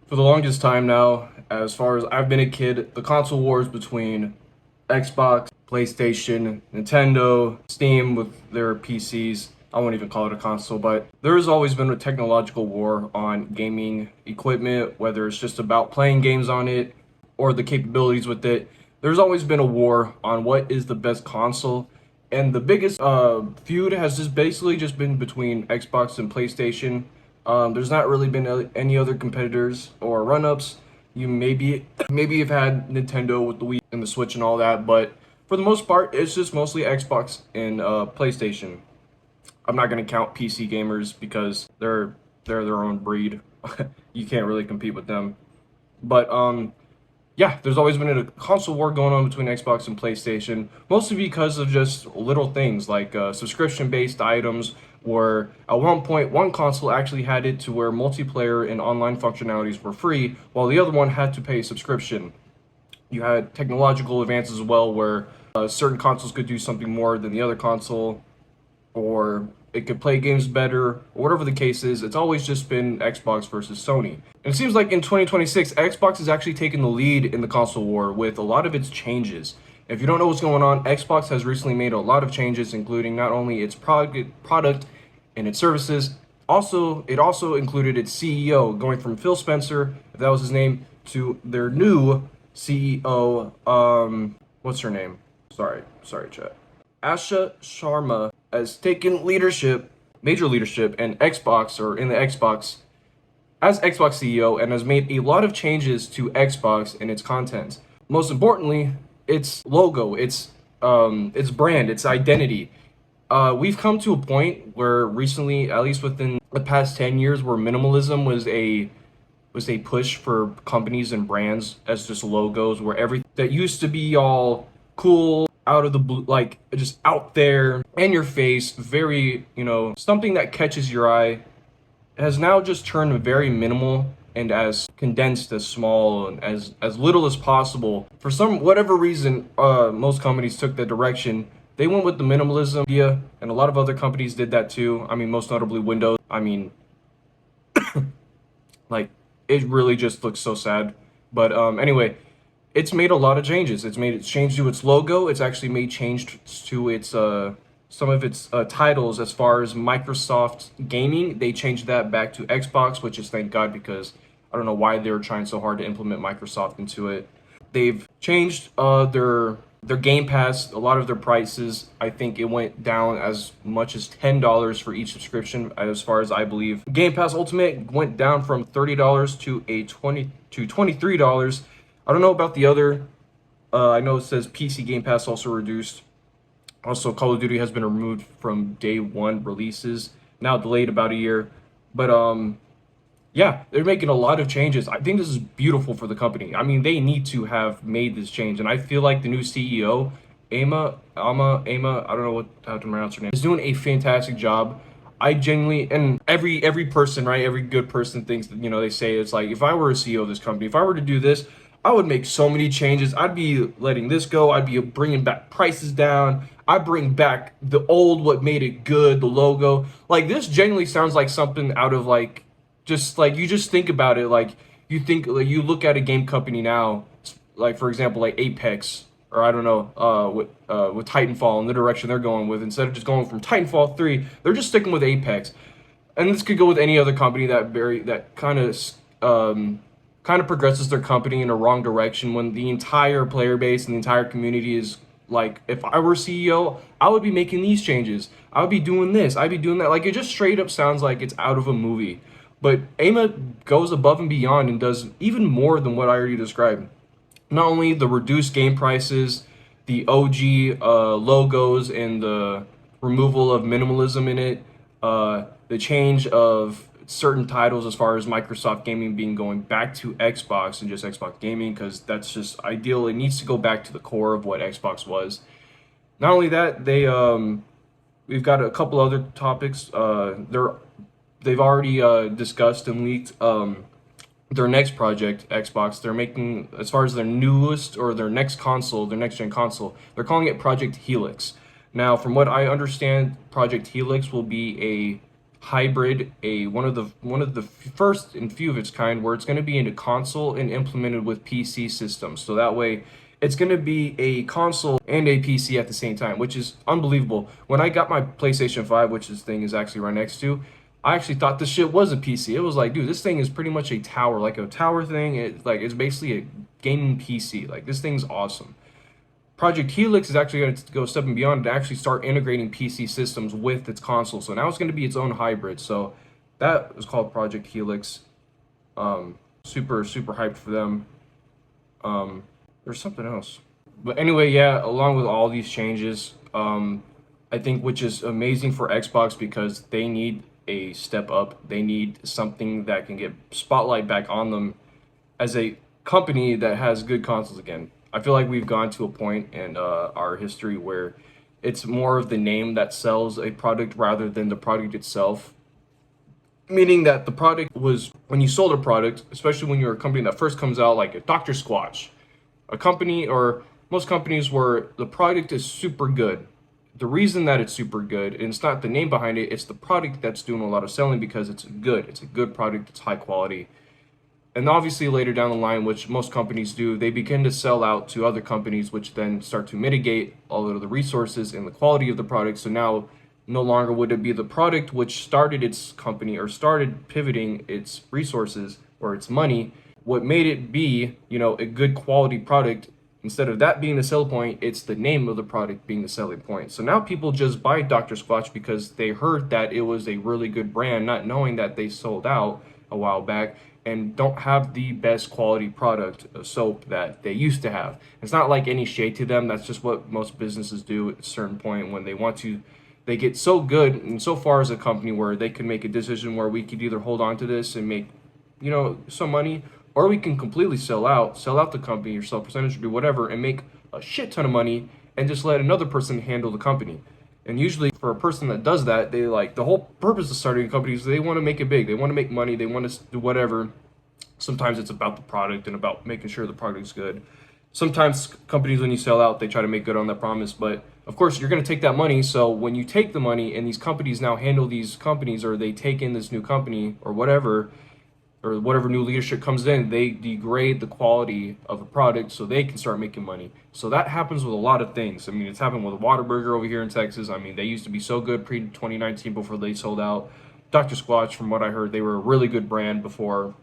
For the longest time now, as far as I've been a kid, the console wars between Xbox, PlayStation, Nintendo, Steam with their PCs, I won't even call it a console, but there's always been a technological war on gaming equipment, whether it's just about playing games on it or the capabilities with it. There's always been a war on what is the best console. And the biggest feud has just basically just been between Xbox and PlayStation. There's not really been any other competitors or run-ups. You maybe you've had Nintendo with the Wii and the Switch and all that, but for the most part, it's just mostly Xbox and PlayStation. I'm not gonna count PC gamers because they're their own breed. You can't really compete with them. But yeah, there's always been a console war going on between Xbox and PlayStation, mostly because of just little things like subscription-based items, where at one point one console actually had it to where multiplayer and online functionalities were free, while the other one had to pay a subscription. You had technological advances as well, where certain consoles could do something more than the other console, or it could play games better, or whatever the case is. It's always just been Xbox versus Sony. And it seems like in 2026, Xbox is actually taking the lead in the console war with a lot of its changes. If you don't know what's going on, Xbox has recently made a lot of changes, including not only its product and its services, it also included its CEO, going from Phil Spencer, if that was his name, to their new CEO, what's her name? Sorry, chat. Asha Sharma has taken leadership, major leadership, in Xbox or in the Xbox as Xbox CEO and has made a lot of changes to Xbox and its content. Most importantly, its logo, its brand, its identity. We've come to a point where recently, at least within the past 10 years, where minimalism was a push for companies and brands as just logos, where everything that used to be all cool, out of the blue, like just out there in your face, very, something that catches your eye, has now just turned very minimal and as condensed, as small, and as little as possible. For some whatever reason, most companies took that direction. They went with the minimalism idea, and a lot of other companies did that too. I mean, most notably Windows. I mean, like, it really just looks so sad. But anyway, it's made a lot of changes. It's changed to its logo. It's actually made change to its some of its titles as far as Microsoft gaming. They changed that back to Xbox, which is thank God, because I don't know why they were trying so hard to implement Microsoft into it. They've changed their Game Pass, a lot of their prices. I think it went down as much as $10 for each subscription, as far as I believe. Game Pass Ultimate went down from $30 to $23. I don't know about the other. I know it says PC Game Pass also reduced. Also, Call of Duty has been removed from day one releases, now delayed about a year. But yeah, they're making a lot of changes. I think this is beautiful for the company. I mean, they need to have made this change, and I feel like the new CEO, Ama, I don't know how to pronounce her name, is doing a fantastic job. I genuinely, and every person, right, every good person thinks that, they say it's like, if I were a CEO of this company, if I were to do this, I would make so many changes. I'd be letting this go. I'd be bringing back prices down. I bring back the old, what made it good, the logo. Like, this genuinely sounds like something out of like, just like, you just think about it, like you look at a game company now, like for example, like Apex, or I don't know, with Titanfall and the direction they're going with. Instead of just going from Titanfall 3, they're just sticking with Apex. And this could go with any other company that kind of progresses their company in a wrong direction, when the entire player base and the entire community is like, if I were CEO, I would be making these changes. I would be doing this. I'd be doing that. Like, it just straight up sounds like it's out of a movie. But AIMA goes above and beyond and does even more than what I already described. Not only the reduced game prices, the OG logos, and the removal of minimalism in it, the change of certain titles as far as Microsoft gaming being going back to Xbox and just Xbox gaming, because that's just ideal. It needs to go back to the core of what Xbox was. Not only that, we've got a couple other topics. They've already discussed and leaked their next project, Xbox. They're making, as far as their newest or their next console, their next gen console, they're calling it Project Helix. Now, from what I understand, Project Helix will be a hybrid, one of the first and few of its kind, where it's going to be in a console and implemented with PC systems. So that way, it's going to be a console and a PC at the same time, which is unbelievable. When I got my PlayStation 5, which this thing is actually right next to, I actually thought this shit was a PC. It was like, dude, this thing is pretty much a tower, like a tower thing. It's basically a gaming PC. Like, this thing's awesome. Project Helix is actually going to go a step and beyond to actually start integrating PC systems with its console. So now it's going to be its own hybrid. So that is called Project Helix. Super hyped for them. There's something else. But anyway, yeah, along with all these changes, I think which is amazing for Xbox because they need a step up. They need something that can get spotlight back on them as a company that has good consoles again. I feel like we've gone to a point in our history where it's more of the name that sells a product rather than the product itself. Meaning that the product was, when you sold a product, especially when you're a company that first comes out, like a Dr. Squatch, a company or most companies where the product is super good. The reason that it's super good, and it's not the name behind it, it's the product that's doing a lot of selling because it's good. It's a good product, it's high quality. And obviously later down the line, which most companies do, they begin to sell out to other companies, which then start to mitigate all of the resources and the quality of the product. So now no longer would it be the product which started its company or started pivoting its resources or its money. What made it be, a good quality product, instead of that being the selling point, it's the name of the product being the selling point. So now people just buy Dr. Squatch because they heard that it was a really good brand, not knowing that they sold out a while back and don't have the best quality product of soap that they used to have. It's not like any shade to them. That's just what most businesses do at a certain point when they want to. They get so good and so far as a company where they can make a decision where we could either hold on to this and make, some money, or we can completely sell out the company or sell percentage or do whatever and make a shit ton of money and just let another person handle the company. And usually for a person that does that, they like the whole purpose of starting a company is they want to make it big. They want to make money. They want to do whatever. Sometimes it's about the product and about making sure the product is good. Sometimes companies, when you sell out, they try to make good on that promise. But of course, you're going to take that money. So when you take the money and these companies now handle these companies, or they take in this new company or whatever new leadership comes in, they degrade the quality of a product so they can start making money. So that happens with a lot of things. I mean, it's happened with Whataburger over here in Texas. I mean, they used to be so good pre-2019 before they sold out. Dr. Squatch, from what I heard, they were a really good brand before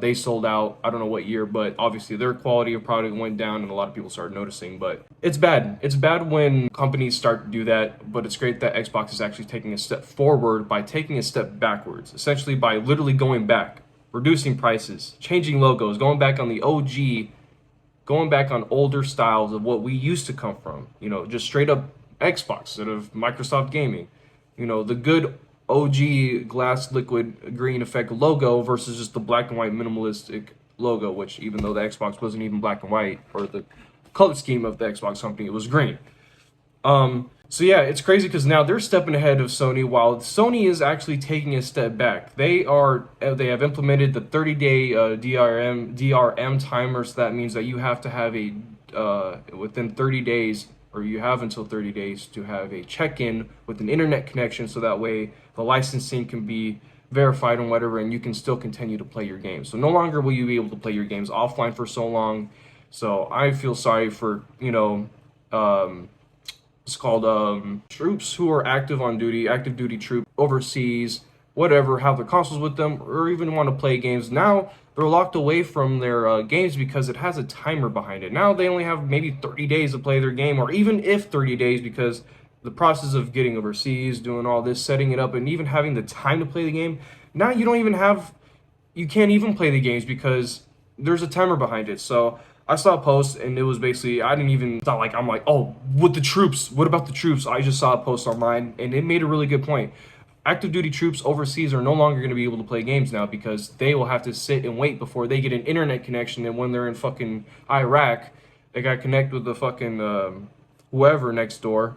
they sold out. I don't know what year, but obviously their quality of product went down and a lot of people started noticing. But it's bad. It's bad when companies start to do that, but it's great that Xbox is actually taking a step forward by taking a step backwards, essentially by literally going back, reducing prices, changing logos, going back on the OG, going back on older styles of what we used to come from. Just straight up Xbox instead of Microsoft Gaming. The good OG glass liquid green effect logo versus just the black and white minimalistic logo, which even though the Xbox wasn't even black and white, or the color scheme of the Xbox company, it was green. So yeah, it's crazy because now they're stepping ahead of Sony while Sony is actually taking a step back. They have implemented the 30-day DRM timer. So that means that you have to have within 30 days, or you have until 30 days to have a check-in with an internet connection, so that way the licensing can be verified and whatever, and you can still continue to play your games. So no longer will you be able to play your games offline for so long. So I feel sorry for, it's called troops who are active duty troops overseas, whatever, have their consoles with them, or even want to play games. Now they're locked away from their games because it has a timer behind it. Now they only have maybe 30 days to play their game, or even if 30 days, because the process of getting overseas, doing all this, setting it up, and even having the time to play the game, now you can't even play the games because there's a timer behind it. So I saw a post and it was basically, it's not like I'm like, oh, with the troops, what about the troops? I just saw a post online and it made a really good point. Active duty troops overseas are no longer going to be able to play games now because they will have to sit and wait before they get an internet connection. And when they're in fucking Iraq, they got to connect with the fucking whoever next door.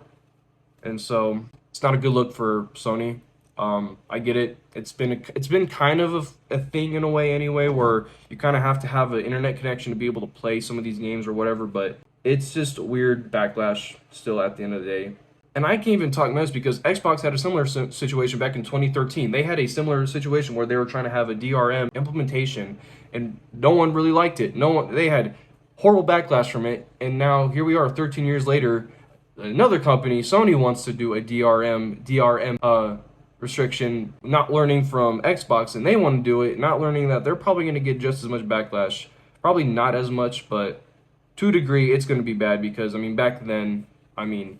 And so it's not a good look for Sony. I get it. It's been kind of a thing in a way anyway, where you kind of have to have an internet connection to be able to play some of these games or whatever, but it's just a weird backlash still at the end of the day. And I can't even talk mess because Xbox had a similar situation back in 2013. They had a similar situation where they were trying to have a DRM implementation, and no one really liked it. No one, they had horrible backlash from it, and now here we are, 13 years later. Another company, Sony, wants to do a DRM restriction, not learning from Xbox, and they want to do it, not learning that they're probably going to get just as much backlash. Probably not as much, but to a degree, it's going to be bad because I mean, back then, I mean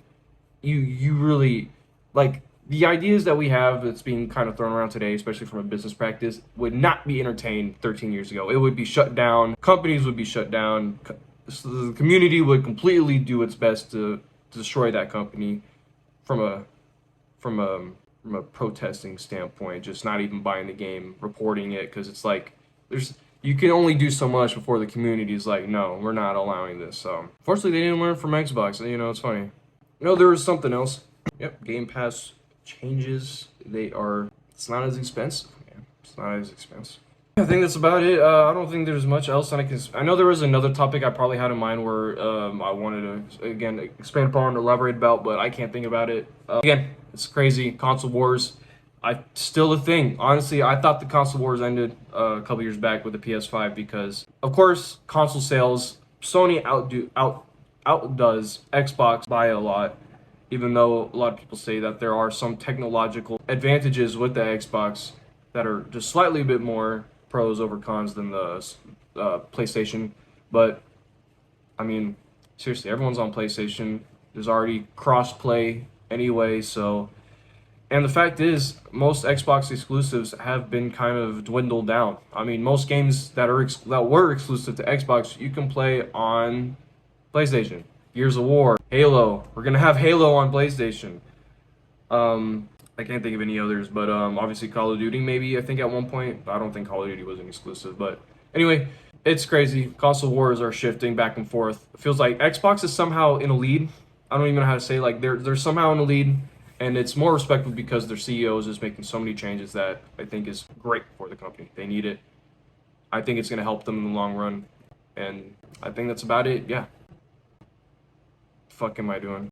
you really like the ideas that we have that's being kind of thrown around today, especially from a business practice, would not be entertained 13 years ago. It would be shut down. Companies would be shut down. So the community would completely do its best to destroy that company from a from a from a protesting standpoint, just not even buying the game, reporting it, because it's like there's you can only do so much before the community is like, no, we're not allowing this. So fortunately, they didn't learn from Xbox. You know, it's funny. No, there was something else. Yep, Game Pass changes. It's not as expensive. Yeah, it's not as expensive. I think that's about it. I don't think there's much else that I know there was another topic I probably had in mind where I wanted to, again, expand upon, elaborate about, but I can't think about it. Again, it's crazy. Console wars. Still a thing. Honestly, I thought the console wars ended a couple years back with the PS5 because, of course, console sales, Sony outdoes Xbox by a lot, even though a lot of people say that there are some technological advantages with the Xbox that are just slightly a bit more pros over cons than the PlayStation. But, I mean, seriously, everyone's on PlayStation. There's already cross-play anyway, so... And the fact is, most Xbox exclusives have been kind of dwindled down. I mean, most games that were exclusive to Xbox, you can play on PlayStation. Gears of War, Halo. We're gonna have Halo on PlayStation. I can't think of any others, but obviously Call of Duty maybe, I think at one point. I don't think Call of Duty was an exclusive, but anyway, it's crazy. Console wars are shifting back and forth. It feels like Xbox is somehow in a lead. I don't even know how to say, like, they're somehow in a lead, and it's more respectful because their CEO is just making so many changes that I think is great for the company. They need it. I think it's gonna help them in the long run, and I think that's about it. Yeah. Fuck am I doing?